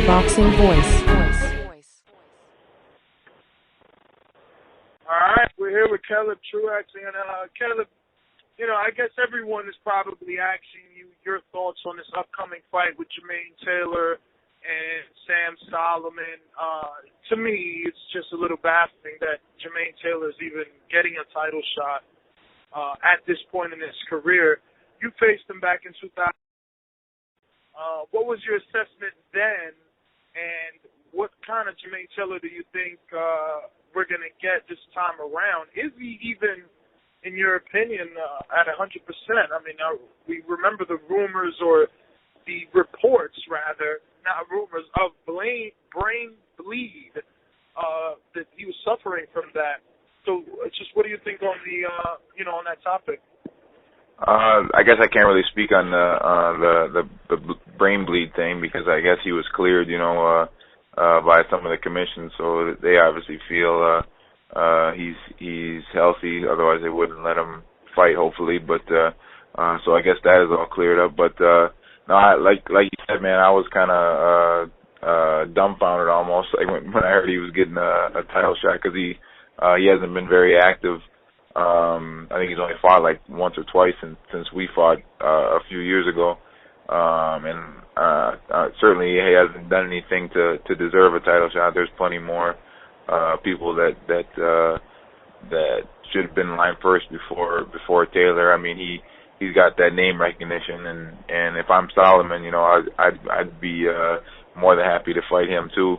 Boxing Voice. All right, we're here with Caleb Truax, and Caleb, I guess everyone is probably asking you your thoughts on this upcoming fight with Jermaine Taylor and Sam Soliman. To me, it's just a little baffling that Jermaine Taylor is even getting a title shot at this point in his career. You faced him back in 2000. What was your assessment then, and what kind of Jermaine Taylor do you think we're going to get this time around? Is he even, in your opinion, at 100%? I mean, we remember the rumors, or the reports, rather, not rumors, of brain bleed, that he was suffering from that. So just what do you think on the, on that topic? I guess I can't really speak on the brain bleed thing, because I guess he was cleared, by some of the commissions, so they obviously feel he's healthy. Otherwise, they wouldn't let him fight, hopefully. But so I guess that is all cleared up. But no, like you said, man, I was kind of dumbfounded almost, like when I heard he was getting a title shot, because he hasn't been very active. I think he's only fought like once or twice since we fought a few years ago, and certainly he hasn't done anything to deserve a title shot. There's plenty more people that should have been in line first before Taylor. I mean, he's got that name recognition, and if I'm Soliman, I'd be more than happy to fight him too.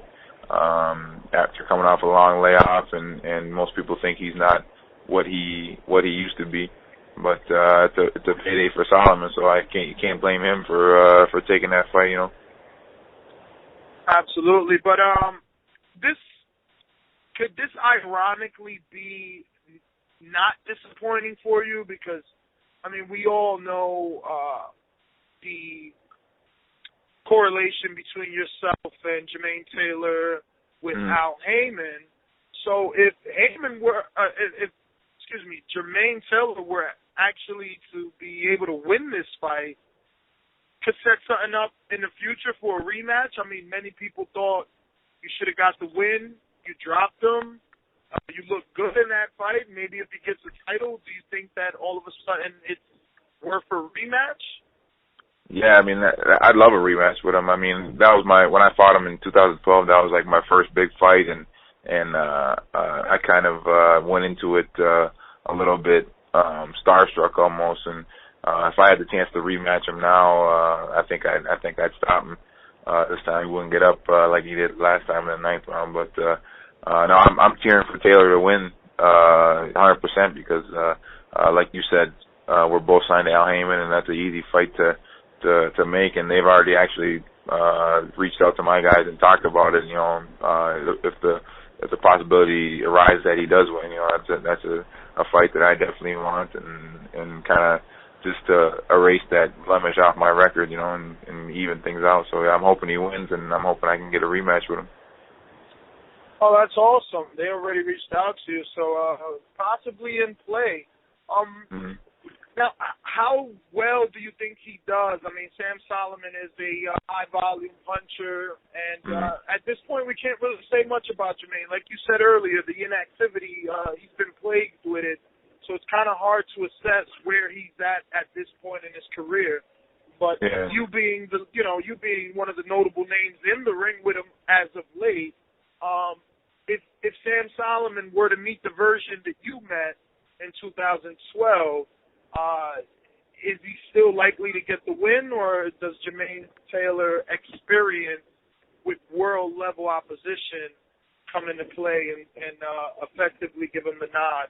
After coming off a long layoff, and most people think he's not what he used to be, but it's a payday for Soliman, so you can't blame him for taking that fight, Absolutely, but could this ironically be not disappointing for you? Because I mean, we all know the correlation between yourself and Jermaine Taylor with Al Heyman. So if Jermaine Taylor were actually to be able to win this fight, could set something up in the future for a rematch. I mean, many people thought you should have got the win. You dropped him. You looked good in that fight. Maybe if he gets the title, do you think that all of a sudden it's worth a rematch? Yeah, I mean, I'd love a rematch with him. I mean, that was when I fought him in 2012, that was like my first big fight, and I kind of went into it a little bit starstruck almost, and if I had the chance to rematch him now, I think I'd stop him. This time he wouldn't get up like he did last time in the 9th round, but no, I'm cheering for Taylor to win 100%, because like you said, we're both signed to Al Heyman, and that's an easy fight to make, and they've already actually reached out to my guys and talked about it. If the possibility arises that he does win, that's a fight that I definitely want, and kind of just to erase that blemish off my record, and even things out. So yeah, I'm hoping he wins, and I'm hoping I can get a rematch with him. Oh, that's awesome. They already reached out to you, so possibly in play. Now, how well do you think he does? I mean, Sam Soliman is a high-volume puncher, and at this point we can't really say much about Jermaine. Like you said earlier, the inactivity, he's been plagued with it, so it's kind of hard to assess where he's at this point in his career. But you being one of the notable names in the ring with him as of late, if Sam Soliman were to meet the version that you met in 2012, is he still likely to get the win, or does Jermaine Taylor experience with world-level opposition come into play and effectively give him the nod?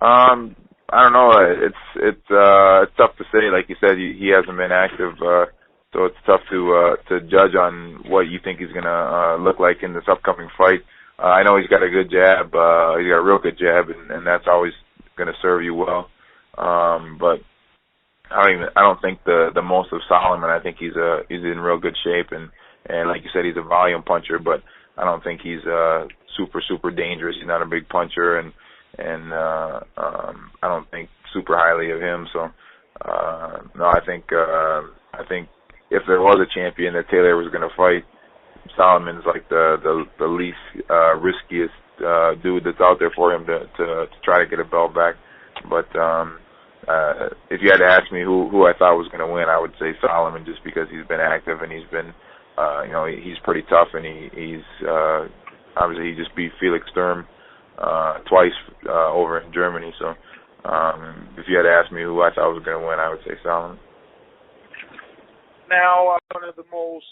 I don't know. It's tough to say. Like you said, he hasn't been active, so it's tough to judge on what you think he's gonna look like in this upcoming fight. I know he's got a good jab. He's got a real good jab, and that's always gonna serve you well. But I don't think the most of Soliman. I think he's in real good shape, and like you said, he's a volume puncher, but I don't think he's super dangerous. He's not a big puncher, and I don't think super highly of him. So no, I think if there was a champion that Taylor was going to fight, Soliman's like the least riskiest dude that's out there for him to try to get a belt back. But if you had to ask me who I thought was going to win, I would say Soliman, just because he's been active and he's been he's pretty tough, and he's obviously he just beat Felix Sturm twice over in Germany. So if you had to ask me who I thought was going to win, I would say Soliman. Now, one of the most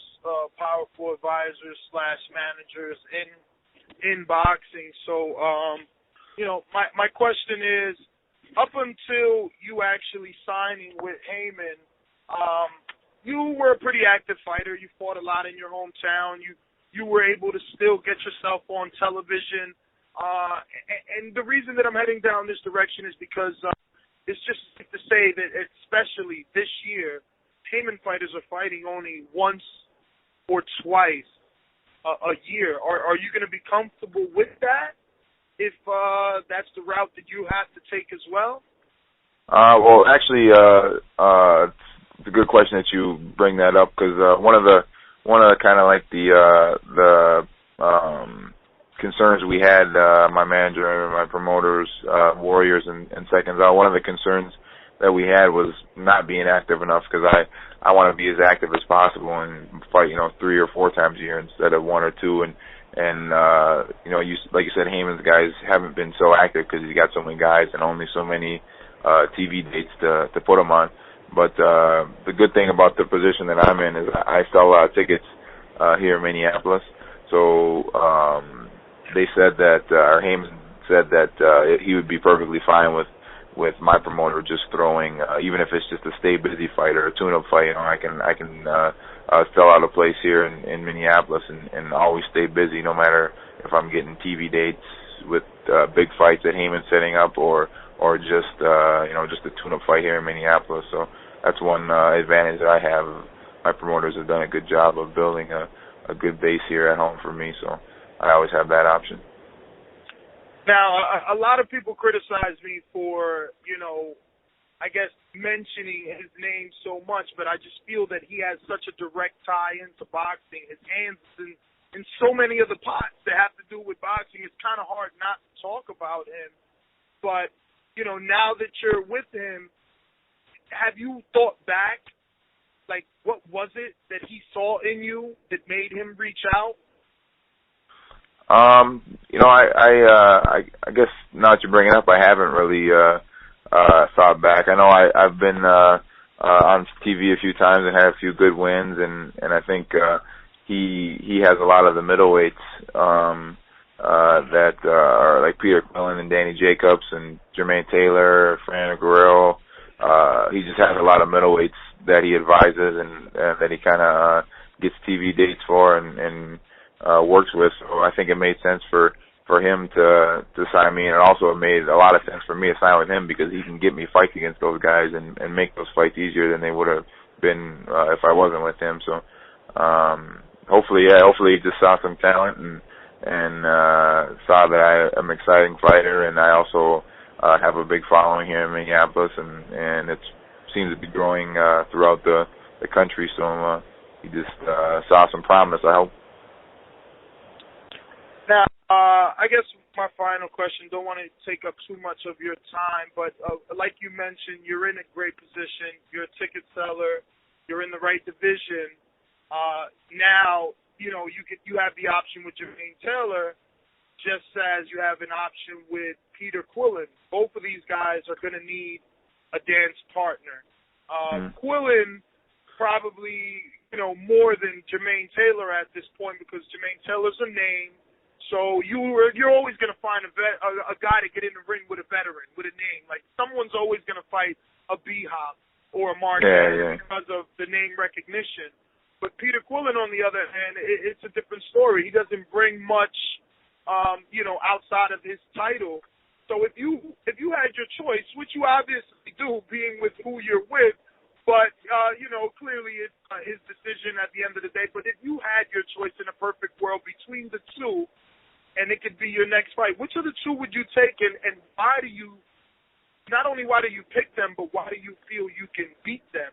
powerful advisors / managers in boxing. So, my question is, up until you actually signing with Heyman, you were a pretty active fighter. You fought a lot in your hometown. You were able to still get yourself on television. And the reason that I'm heading down this direction is because it's just to say that, especially this year, Heyman fighters are fighting only once or twice a year. Are you going to be comfortable with that if that's the route that you have to take as well? Well, actually, it's a good question that you bring that up, because one of the kind of like the concerns we had, my manager and my promoters, Warriors and Seconds Out, one of the concerns that we had was not being active enough, because I want to be as active as possible and fight 3 or 4 times a year instead of 1 or 2, and like you said, Heyman's guys haven't been so active because he's got so many guys and only so many TV dates to put them on. But the good thing about the position that I'm in is I sell tickets here in Minneapolis, so they said that Heyman said that he would be perfectly fine with my promoter just throwing, even if it's just a stay busy fight or a tune-up fight. I can sell out a place here in Minneapolis and always stay busy, no matter if I'm getting TV dates with big fights that Heyman's setting up or just just a tune-up fight here in Minneapolis. So that's one advantage that I have. My promoters have done a good job of building a good base here at home for me, so I always have that option. Now, a lot of people criticize me for, I guess, mentioning his name so much, but I just feel that he has such a direct tie into boxing. His hands in so many of the pots that have to do with boxing. It's kind of hard not to talk about him. But, now that you're with him, have you thought back, like, what was it that he saw in you that made him reach out? I guess now that you bring it up, I haven't really thought back. I know I've been on TV a few times and had a few good wins, and I think he has a lot of the middleweights that are like Peter Quillen and Danny Jacobs and Jermaine Taylor, Fernando Guerrero. He just has a lot of middleweights that he advises and that he kind of gets TV dates for and works with. So I think it made sense for him to sign me, and it also made a lot of sense for me to sign with him because he can get me fights against those guys and make those fights easier than they would have been if I wasn't with him. So hopefully he just saw some talent and saw that I'm an exciting fighter, and I also have a big following here in Minneapolis, and it seems to be growing throughout the country. So he just saw some promise, I hope. Now, I guess my final question, don't want to take up too much of your time, but like you mentioned, you're in a great position. You're a ticket seller. You're in the right division. Now, you have the option with Jermaine Taylor, just as you have an option with Peter Quillen. Both of these guys are going to need a dance partner. Quillen probably, more than Jermaine Taylor at this point, because Jermaine Taylor's a name. So you're always going to find a guy to get in the ring with a veteran, with a name. Like, someone's always going to fight a B-Hop or a Marquez because of the name recognition. But Peter Quillen, on the other hand, it's a different story. He doesn't bring much, outside of his title. So if you had your choice, which you obviously do, being with who you're with, but, clearly it's his decision at the end of the day. But if you had your choice in a perfect world between the two, and it could be your next fight, which of the two would you take, and why do you, not only why do you pick them, but why do you feel you can beat them?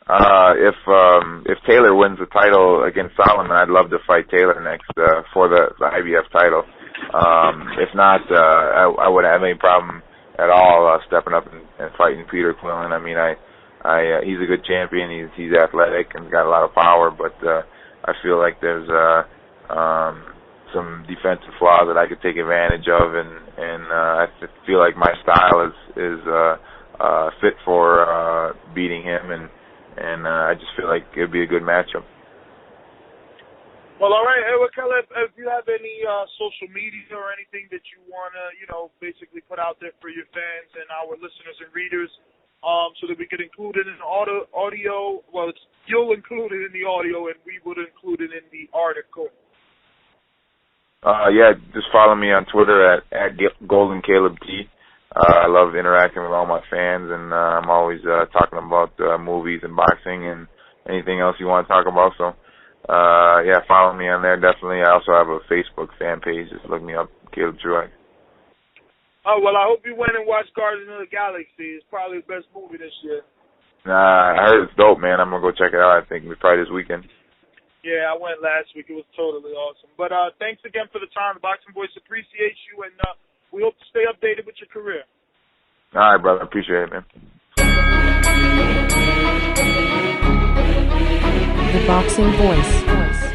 If Taylor wins the title against Soliman, I'd love to fight Taylor next for the IBF title. If not, I wouldn't have any problem at all stepping up and fighting Peter Quillen. I mean, he's a good champion. He's athletic and got a lot of power, but I feel like there's some defensive flaws that I could take advantage of, and I feel like my style is fit for beating him, and I just feel like it'd be a good matchup. Well, all right, Edward Keller, if you have any social media or anything that you want to, basically put out there for your fans and our listeners and readers, so that we could include it in the audio. Well, you'll include it in the audio, and we would include it in the article. Yeah, just follow me on Twitter at Golden Caleb T. I love interacting with all my fans, and I'm always talking about movies and boxing and anything else you want to talk about. So, yeah, follow me on there, definitely. I also have a Facebook fan page. Just look me up, Caleb Truax. Oh, well, I hope you went and watched Guardians of the Galaxy. It's probably the best movie this year. I heard it's dope, man. I'm going to go check it out. I think it's probably this weekend. Yeah, I went last week. It was totally awesome. But thanks again for the time. The Boxing Boys appreciate you, and we hope to stay updated with your career. All right, brother. Appreciate it, man. The Boxing Voice.